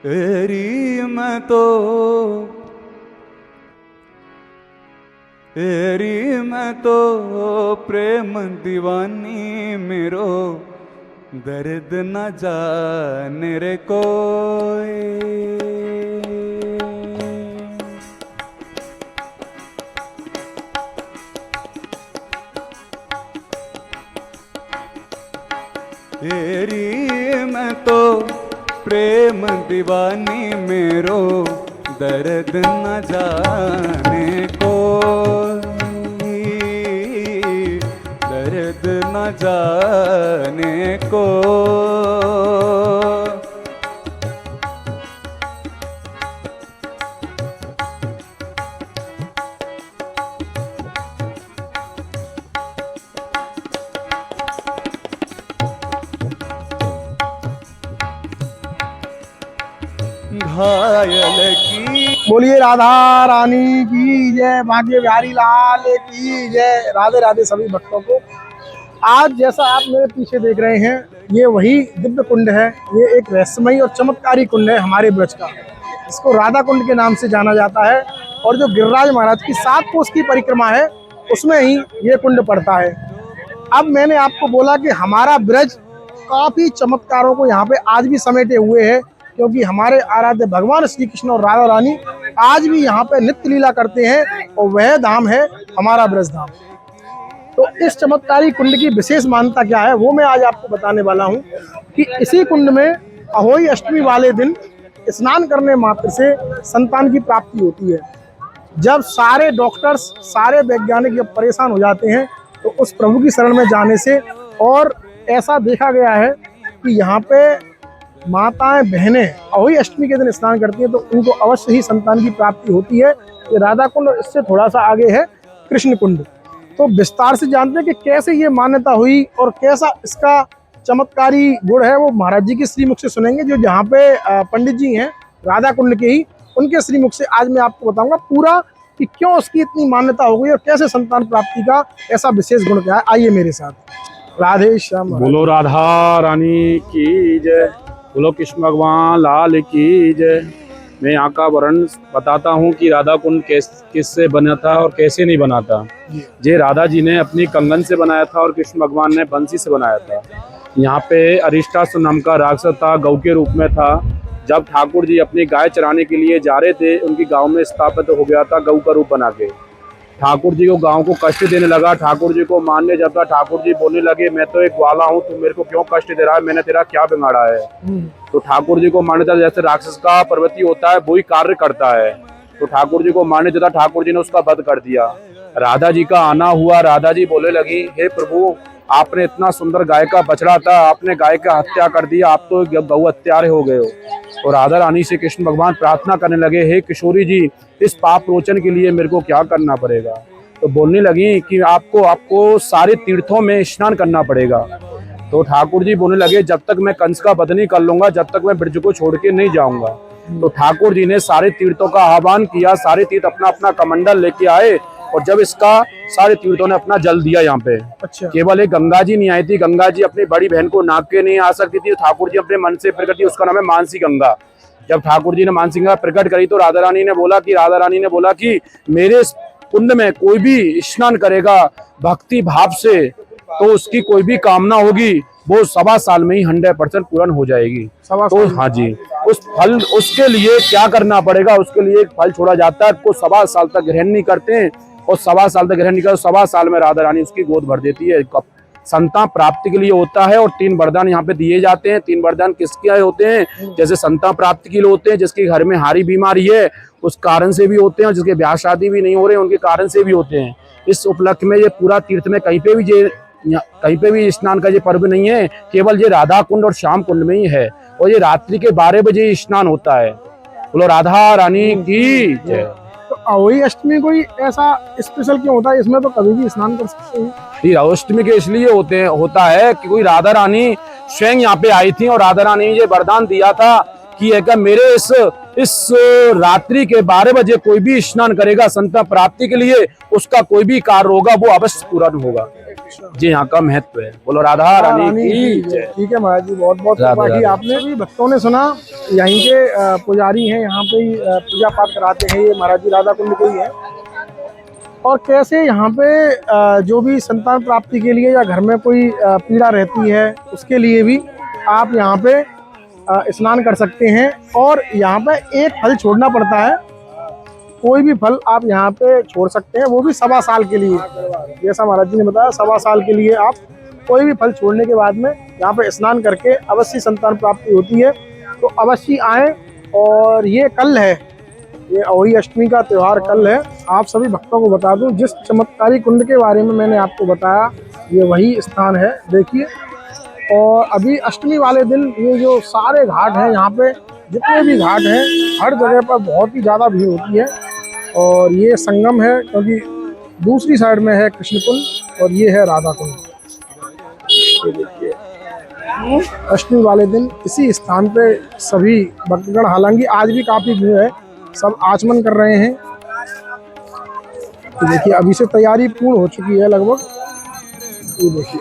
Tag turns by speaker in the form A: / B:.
A: एरी मैं तो प्रेम दीवानी मेरो, दर्द न जाने रे कोई। एरी मैं तो प्रेम दीवानी मेरो, दर्द न जाने कोई, दर्द न जाने को। घायल की
B: बोलिए राधा रानी की जय, भाग्य बिहारी लाल की जय। राधे राधे सभी भक्तों को। आज जैसा आप मेरे पीछे देख रहे हैं, ये वही दिव्य कुंड है। ये एक रहस्यमयी और चमत्कारी कुंड है हमारे ब्रज का। इसको राधा कुंड के नाम से जाना जाता है। और जो गिरिराज महाराज की 7 कोस की परिक्रमा है, उसमें ही ये कुंड पड़ता है। अब मैंने आपको बोला कि हमारा ब्रज काफी चमत्कारों को यहाँ पे आज भी समेटे हुए है, क्योंकि हमारे आराध्य भगवान श्री कृष्ण और राधा रानी आज भी यहाँ पे नित्य लीला करते हैं, और वह धाम है हमारा ब्रज धाम। तो इस चमत्कारी कुंड की विशेष मान्यता क्या है, वो मैं आज आपको बताने वाला हूँ। कि इसी कुंड में अहोई अष्टमी वाले दिन स्नान करने मात्र से संतान की प्राप्ति होती है। जब सारे डॉक्टर्स, सारे वैज्ञानिक जब परेशान हो जाते हैं, तो उस प्रभु की शरण में जाने से, और ऐसा देखा गया है कि यहाँ पे माताएं बहनें अहोई अष्टमी के दिन स्नान करती हैं, तो उनको अवश्य ही संतान की प्राप्ति होती है। ये राधा कुंड, और इससे थोड़ा सा आगे है कृष्ण कुंड। तो विस्तार से जानते हैं कि कैसे ये मान्यता हुई और कैसा इसका चमत्कारी गुण है, वो महाराज जी के श्रीमुख से सुनेंगे। जो जहाँ पे पंडित जी हैं राधा कुंड के ही, उनके श्रीमुख से आज मैं आपको बताऊंगा पूरा कि क्यों उसकी इतनी मान्यता हो गई और कैसे संतान प्राप्ति का ऐसा विशेष गुण क्या है। आइए मेरे साथ। राधे श्याम।
C: बोलो राधा रानी की जय, बोलो कृष्ण भगवान लाल की जय। मैं यहाँ का वर्णन बताता हूँ कि राधा कुंड किससे बना था और कैसे नहीं बना था। ये राधा जी ने अपनी कंगन से बनाया था और कृष्ण भगवान ने बंसी से बनाया था। यहाँ पे अरिष्टासुर नाम का राक्षस था, गौ के रूप में था। जब ठाकुर जी अपनी गाय चराने के लिए जा रहे थे, उनकी गांव में स्थापित हो गया था गौ का रूप बना के। ठाकुर जी को गांव को कष्ट देने लगा, ठाकुर जी को मारने जाता। ठाकुर जी बोलने लगे, मैं तो एक ग्वाला हूँ, तू मेरे को क्यों कष्ट दे रहा है, मैंने तेरा क्या बिगाड़ा है। तो ठाकुर जी को मारने जाता, जैसे राक्षस का प्रवृत्ति होता है वही कार्य करता है। तो ठाकुर जी को मारने जाता, ठाकुर जी ने उसका वध कर दिया। राधा जी का आना हुआ, राधा जी बोले लगी, हे प्रभु, आपने इतना सुंदर गाय का बछड़ा था, आपने गाय का हत्या कर दिया, आप तो गौ हत्यारे हो गए हो। और राधा रानी से कृष्ण भगवान प्रार्थना करने लगे, हे किशोरी जी, इस पाप रोचन के लिए मेरे को क्या करना पड़ेगा। तो बोलने लगी कि आपको सारे तीर्थों में स्नान करना पड़ेगा। तो ठाकुर जी बोलने लगे, जब तक मैं कंस का वध नहीं कर लूंगा, जब तक मैं ब्रज को छोड़ के नहीं जाऊंगा। तो ठाकुर जी ने सारे तीर्थों का आह्वान किया, सारे तीर्थ अपना अपना कमंडल लेके आए, और जब इसका सारे तीर्थों ने अपना जल दिया यहाँ पे।
B: अच्छा।
C: केवल एक गंगा जी नहीं आई थी, गंगा जी अपनी बड़ी बहन को नाप के नहीं आ सकती थी, ठाकुर जी अपने मन से प्रकट की, उसका नाम है मानसी गंगा। जब ठाकुर जी ने मानसी गंगा प्रकट करी, तो राधा रानी ने बोला कि मेरे कुंड में कोई भी स्नान करेगा भक्ति भाव से, तो उसकी कोई भी कामना होगी वो 1.25 साल में ही 100% पूर्ण हो जाएगी। तो हाँ जी, उस फल, उसके लिए क्या करना पड़ेगा, उसके लिए एक फल छोड़ा जाता है, को 1.25 साल तक ग्रहण नहीं करते हैं, और 1.25 साल तक ग्रहण नहीं करते, 1.25 साल में राधा रानी उसकी गोद भर देती है। संतान प्राप्ति के लिए होता है। और 3 वरदान यहाँ पे दिए जाते हैं। 3 वरदान किसके होते हैं, जैसे संतान प्राप्ति के लिए होते हैं, जिसके घर में हारी बीमारी है उस कारण से भी होते हैं, और जिसके ब्याह शादी भी नहीं हो रहे उनके कारण से भी होते हैं। इस उपलक्ष्य में ये पूरा तीर्थ में कहीं पे भी स्नान का ये पर्व नहीं है, केवल ये राधा कुंड और श्याम कुंड में ही है। और ये रात्रि के 12 बजे स्नान होता है। बोलो राधा रानी की जय।
B: तो अहोई अष्टमी कोई ऐसा स्पेशल क्यों होता है, इसमें तो कभी भी स्नान कर सकते हैं।
C: अष्टमी के इसलिए होता है कि कोई राधा रानी स्वयं यहाँ पे आई थी, और राधा रानी ने ये वरदान दिया था कि है मेरे इस रात्रि के 12 बजे कोई भी स्नान करेगा संतान प्राप्ति के लिए, उसका कोई भी कार्य होगा वो अवश्य पूर्ण होगा। जी यहाँ का महत्व है। बोलो राधा रानी की जय।
B: ठीक है महाराज जी, बहुत बहुत कृपा की आपने भी। भक्तों ने सुना यहीं के पुजारी हैं, यहाँ पे ही पूजा पाठ कराते हैं। ये महाराज जी राधा कुंड के ही है। और कैसे यहाँ पे जो भी संतान प्राप्ति के लिए या घर में कोई पीड़ा रहती है उसके लिए भी आप यहाँ पे स्नान कर सकते हैं। और यहाँ पे एक फल छोड़ना पड़ता है, कोई भी फल आप यहाँ पे छोड़ सकते हैं, वो भी 1.25 साल के लिए। जैसा महाराज जी ने बताया 1.25 साल के लिए आप कोई भी फल छोड़ने के बाद में यहाँ पे स्नान करके अवश्य संतान प्राप्ति होती है। तो अवश्य आएँ। और ये कल है, ये अहोई अष्टमी का त्यौहार कल है। आप सभी भक्तों को बता दूं, जिस चमत्कारी कुंड के बारे में मैंने आपको बताया ये वही स्थान है, देखिए। और अभी अष्टमी वाले दिन ये जो सारे घाट हैं, यहाँ पे जितने भी घाट हैं हर जगह पर बहुत ही ज़्यादा भीड़ होती है। और ये संगम है, क्योंकि दूसरी साइड में है कृष्ण कुंड और ये है राधा कुंड। ये देखिए अष्टमी वाले दिन इसी स्थान पे सभी भक्तगण, हालांकि आज भी काफ़ी भीड़ है, सब आचमन कर रहे हैं। तो देखिए अभी से तैयारी पूर्ण हो चुकी है लगभग। ये देखिए